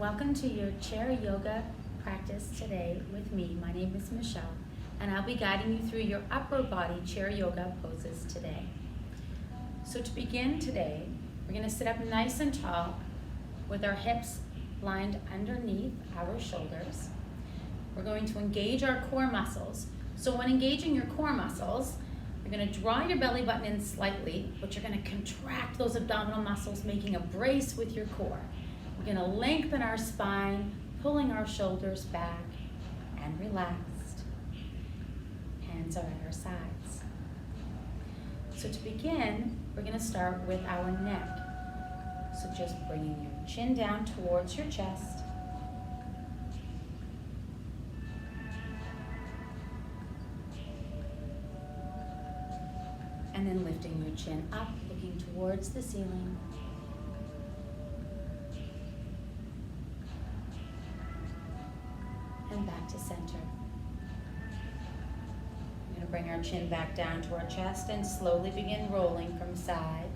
Welcome to your chair yoga practice today with me. My name is Michelle, and I'll be guiding you through your upper body chair yoga poses today. So to begin today, we're going to sit up nice and tall with our hips lined underneath our shoulders. We're going to engage our core muscles. So when engaging your core muscles, you're going to draw your belly button in slightly, but you're going to contract those abdominal muscles, making a brace with your core. We're going to lengthen our spine, pulling our shoulders back and relaxed. Hands are at our sides. So to begin, we're going to start with our neck. So just bringing your chin down towards your chest. And then lifting your chin up, looking towards the ceiling. And back to center. We're going to bring our chin back down to our chest and slowly begin rolling from side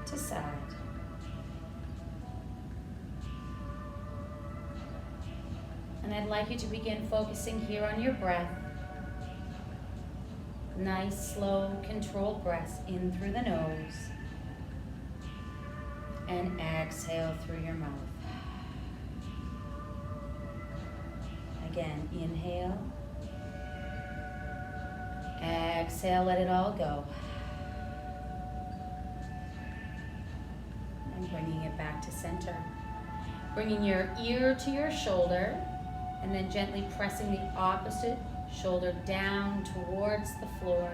to side. And I'd like you to begin focusing here on your breath. Nice, slow, controlled breaths in through the nose. And exhale through your mouth. Again, inhale. Exhale, let it all go. And bringing it back to center. Bringing your ear to your shoulder, and then gently pressing the opposite shoulder down towards the floor.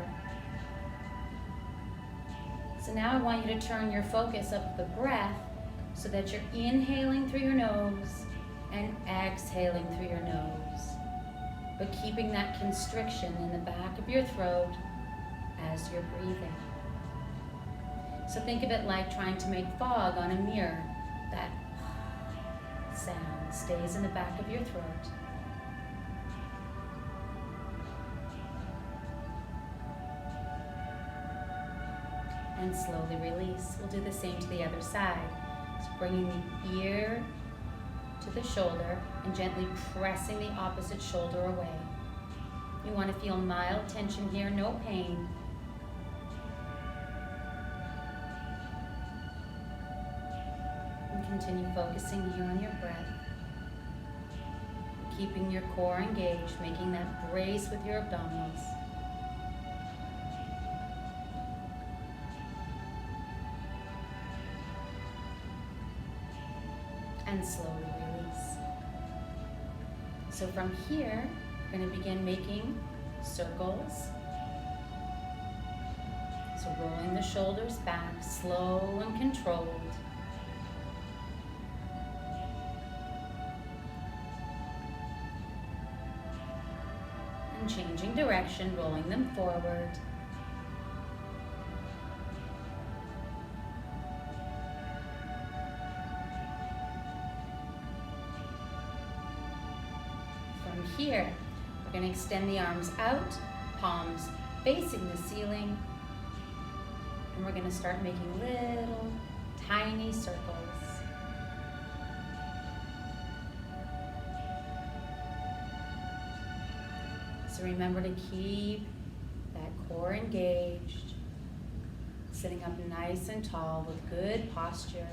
So now I want you to turn your focus up the breath so that you're inhaling through your nose and exhaling through your nose, but keeping that constriction in the back of your throat as you're breathing. So think of it like trying to make fog on a mirror. That sound stays in the back of your throat. And slowly release. We'll do the same to the other side. So bringing the ear to the shoulder and gently pressing the opposite shoulder away. You want to feel mild tension here, no pain. And continue focusing here on your breath. Keeping your core engaged, making that brace with your abdominals. And slowly release. So from here, we're going to begin making circles. So rolling the shoulders back, slow and controlled. And changing direction, rolling them forward. Here, we're going to extend the arms out, palms facing the ceiling, and we're going to start making little tiny circles. So remember to keep that core engaged, sitting up nice and tall with good posture.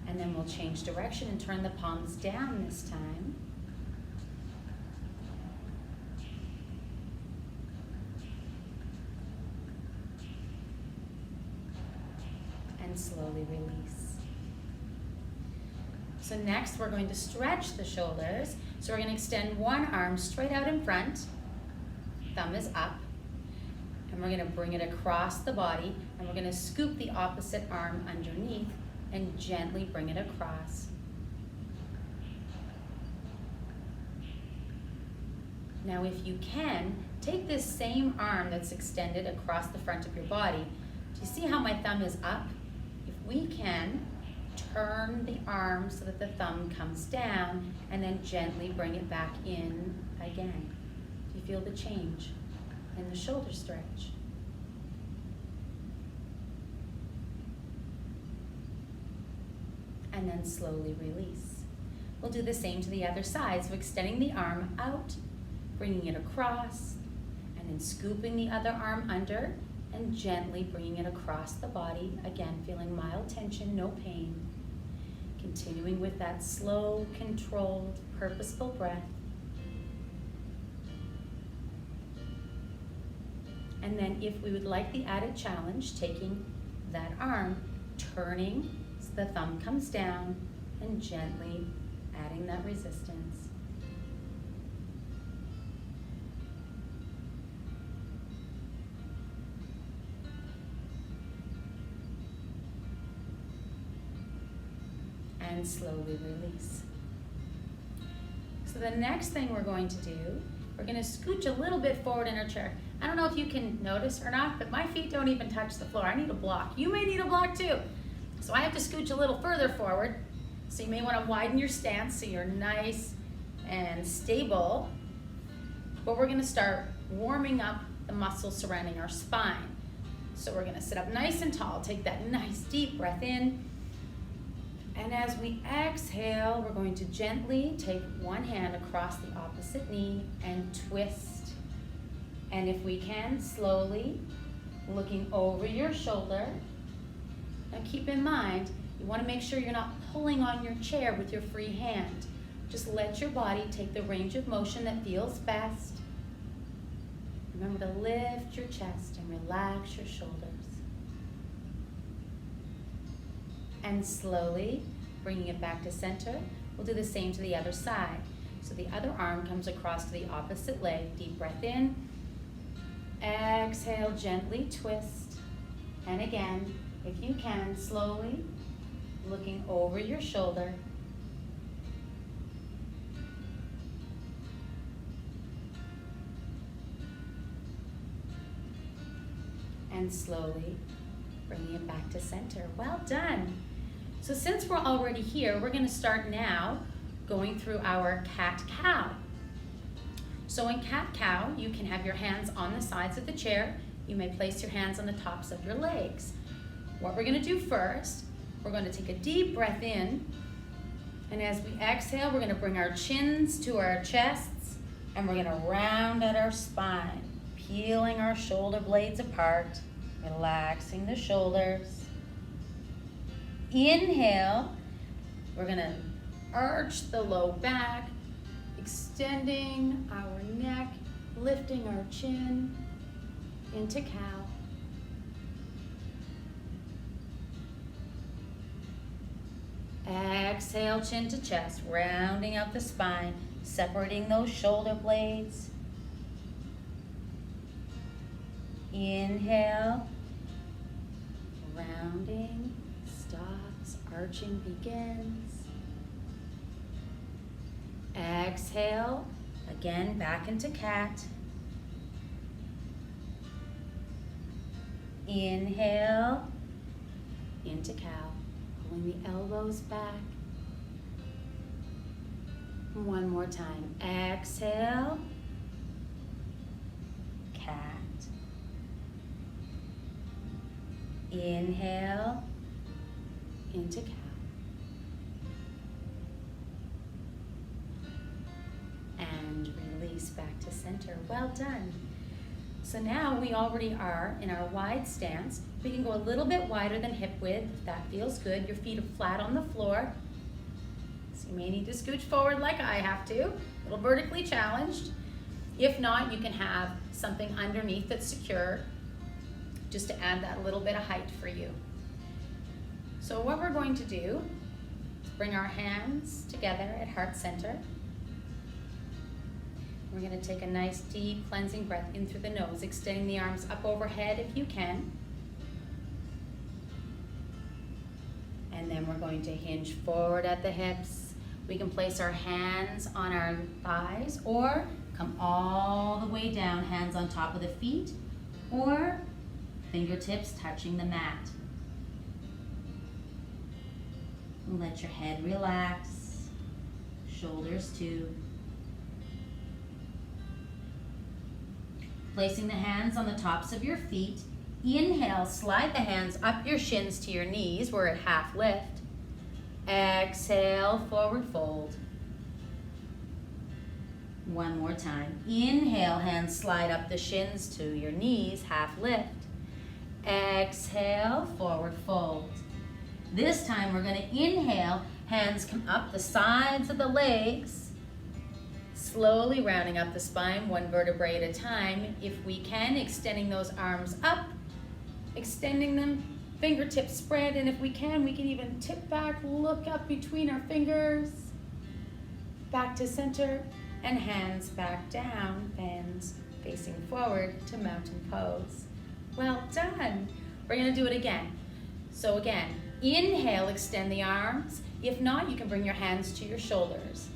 And then we'll change direction and turn the palms down this time. And slowly release. So next we're going to stretch the shoulders. So we're going to extend one arm straight out in front. Thumb is up. And we're going to bring it across the body. And we're going to scoop the opposite arm underneath and gently bring it across. Now if you can, take this same arm that's extended across the front of your body. Do you see how my thumb is up? If we can, turn the arm so that the thumb comes down and then gently bring it back in again. Do you feel the change in the shoulder stretch? and then slowly release. We'll do the same to the other side, so extending the arm out, bringing it across, and then scooping the other arm under and gently bringing it across the body. Again, feeling mild tension, no pain. Continuing with that slow, controlled, purposeful breath. And then if we would like the added challenge, taking that arm, turning so the thumb comes down and gently adding that resistance. And slowly release. So the next thing we're going to do, we're going to scooch a little bit forward in our chair. I don't know if you can notice or not, but my feet don't even touch the floor. I need a block. You may need a block too. So I have to scooch a little further forward. So you may want to widen your stance so you're nice and stable. But we're going to start warming up the muscles surrounding our spine. So we're going to sit up nice and tall. Take that nice deep breath in. And as we exhale, we're going to gently take one hand across the opposite knee and twist. And if we can, slowly looking over your shoulder. Now keep in mind, you want to make sure you're not pulling on your chair with your free hand. Just let your body take the range of motion that feels best. Remember to lift your chest and relax your shoulders. And slowly bringing it back to center. We'll do the same to the other side. So the other arm comes across to the opposite leg. Deep breath in. Exhale, gently twist. And again, if you can, slowly looking over your shoulder. And slowly bringing it back to center. Well done. So since we're already here, we're going to start now going through our cat-cow. So in cat-cow, you can have your hands on the sides of the chair. You may place your hands on the tops of your legs. What we're going to do first, we're going to take a deep breath in. And as we exhale, we're going to bring our chins to our chests. And we're going to round at our spine, peeling our shoulder blades apart, relaxing the shoulders. Inhale, we're going to arch the low back, extending our neck, lifting our chin into cow. Exhale, chin to chest, rounding out the spine, separating those shoulder blades. Inhale, rounding, stops, arching begins. Exhale, again back into cat. Inhale, into cow, pulling the elbows back. One more time. Exhale, cat. Inhale, into cow. And release back to center. Well done. So now we already are in our wide stance. We can go a little bit wider than hip width if that feels good. Your feet are flat on the floor. So you may need to scooch forward like I have to, a little vertically challenged. If not, you can have something underneath that's secure, just to add that little bit of height for you. So what we're going to do is bring our hands together at heart center. We're going to take a nice deep cleansing breath in through the nose, extending the arms up overhead if you can. And then we're going to hinge forward at the hips. We can place our hands on our thighs or come all the way down, hands on top of the feet, or fingertips touching the mat. And let your head relax, shoulders too. Placing the hands on the tops of your feet. Inhale, slide the hands up your shins to your knees. We're at half lift. Exhale, forward fold. One more time. Inhale, hands slide up the shins to your knees, half lift. Exhale, forward fold. This time we're going to inhale, hands come up the sides of the legs, slowly rounding up the spine, one vertebrae at a time. If we can, extending those arms up, extending them, fingertips spread, and if we can even tip back, look up between our fingers, back to center, and hands back down, hands facing forward to mountain pose. Well done. We're going to do it again. So again, inhale, extend the arms. If not, you can bring your hands to your shoulders.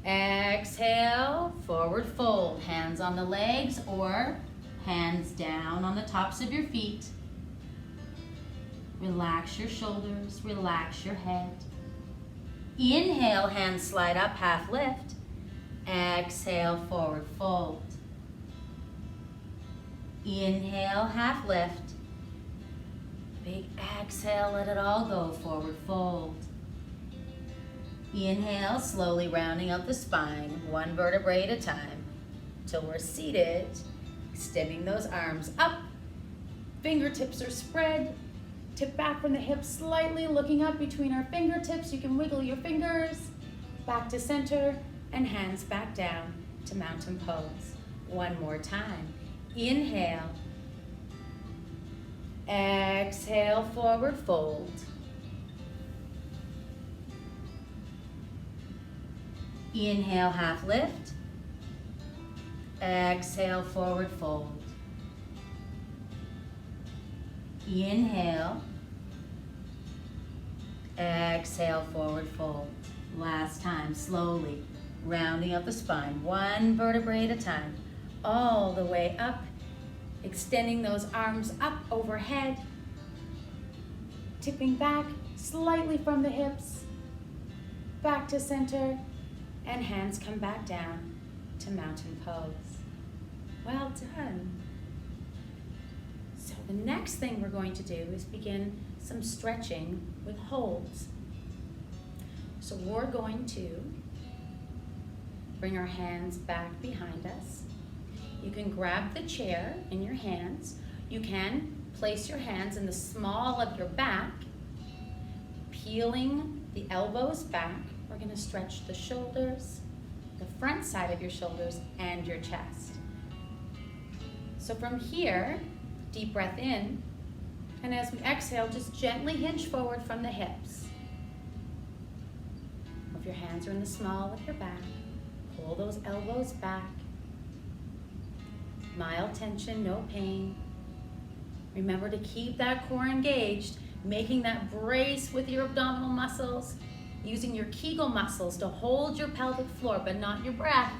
Exhale, forward fold. Hands on the legs or hands down on the tops of your feet. Relax your shoulders, relax your head. Inhale, hands slide up, half lift. Exhale, forward fold. Inhale, half lift. Big exhale, let it all go, forward fold. Inhale, slowly rounding out the spine, one vertebrae at a time, till we're seated, extending those arms up. Fingertips are spread. Tip back from the hips slightly, looking up between our fingertips. You can wiggle your fingers, back to center, and hands back down to mountain pose. One more time. Inhale. Exhale, forward fold. Inhale, half lift. Exhale, forward fold. Inhale. Exhale, forward fold. Last time, slowly rounding up the spine, one vertebrae at a time, all the way up, extending those arms up overhead, tipping back slightly from the hips, back to center, and hands come back down to mountain pose. Well done. So the next thing we're going to do is begin some stretching with holds. So we're going to bring our hands back behind us. You can grab the chair in your hands. You can place your hands in the small of your back, peeling the elbows back. We're going to stretch the shoulders, the front side of your shoulders, and your chest. So from here, deep breath in, and as we exhale, just gently hinge forward from the hips. If your hands are in the small of your back, pull those elbows back. Mild tension, no pain. Remember to keep that core engaged, making that brace with your abdominal muscles, using your Kegel muscles to hold your pelvic floor, but not your breath.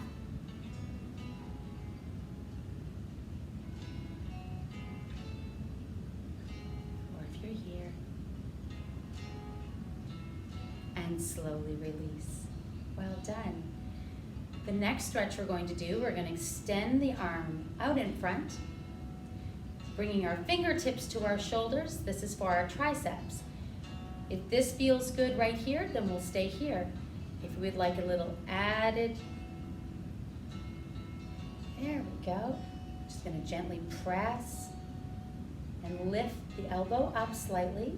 Or if you're here, and slowly release. Well done. The next stretch we're going to do, we're going to extend the arm out in front, bringing our fingertips to our shoulders. This is for our triceps. If this feels good right here, then we'll stay here. If we'd like a little added, there we go. Just going to gently press and lift the elbow up slightly.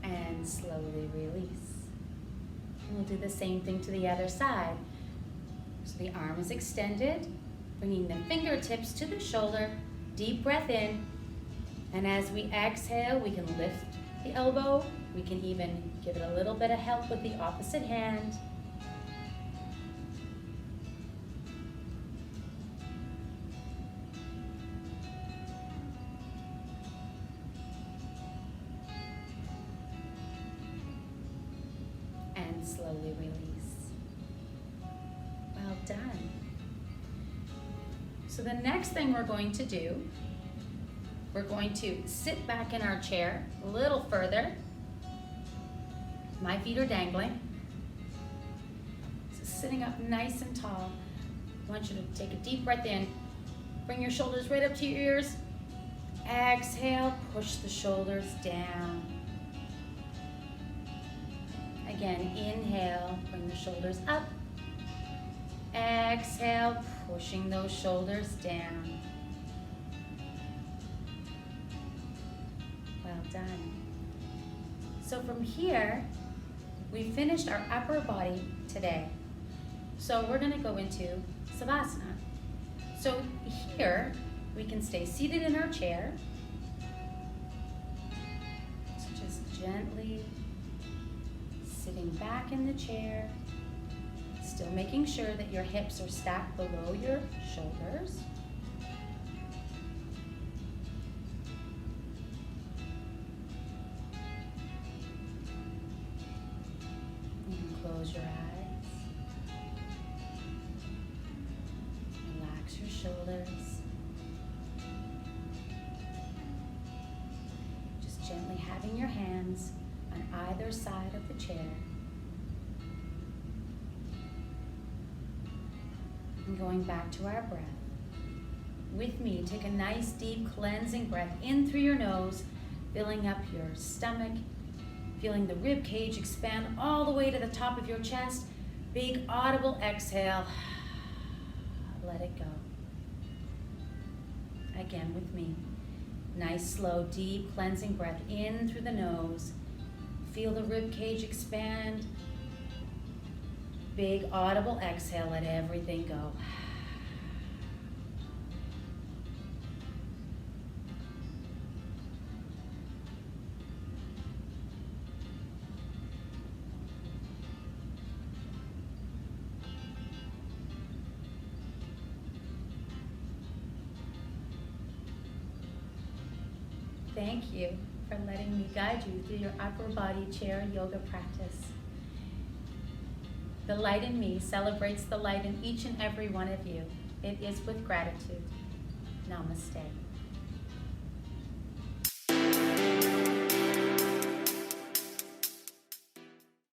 And slowly release. And we'll do the same thing to the other side. So the arm is extended, bringing the fingertips to the shoulder, deep breath in, and as we exhale, we can lift the elbow. We can even give it a little bit of help with the opposite hand. And slowly release. Well done. So the next thing we're going to do, we're going to sit back in our chair a little further. My feet are dangling. So sitting up nice and tall. I want you to take a deep breath in. Bring your shoulders right up to your ears. Exhale, push the shoulders down. Again, inhale, bring the shoulders up. Exhale, pushing those shoulders down. Well done. So from here, we finished our upper body today. So we're gonna go into Savasana. So here, we can stay seated in our chair. So just gently sitting back in the chair, still making sure that your hips are stacked below your shoulders. You can close your eyes. Relax your shoulders. Just gently having your hands on either side of the chair. And going back to our breath. With me, take a nice deep cleansing breath in through your nose, filling up your stomach, feeling the rib cage expand all the way to the top of your chest. Big audible exhale. Let it go. Again with me. Nice, slow, deep cleansing breath in through the nose. Feel the rib cage expand. Big audible exhale, let everything go. Thank you for letting me guide you through your upper body chair yoga practice. The light in me celebrates the light in each and every one of you. It is with gratitude. Namaste.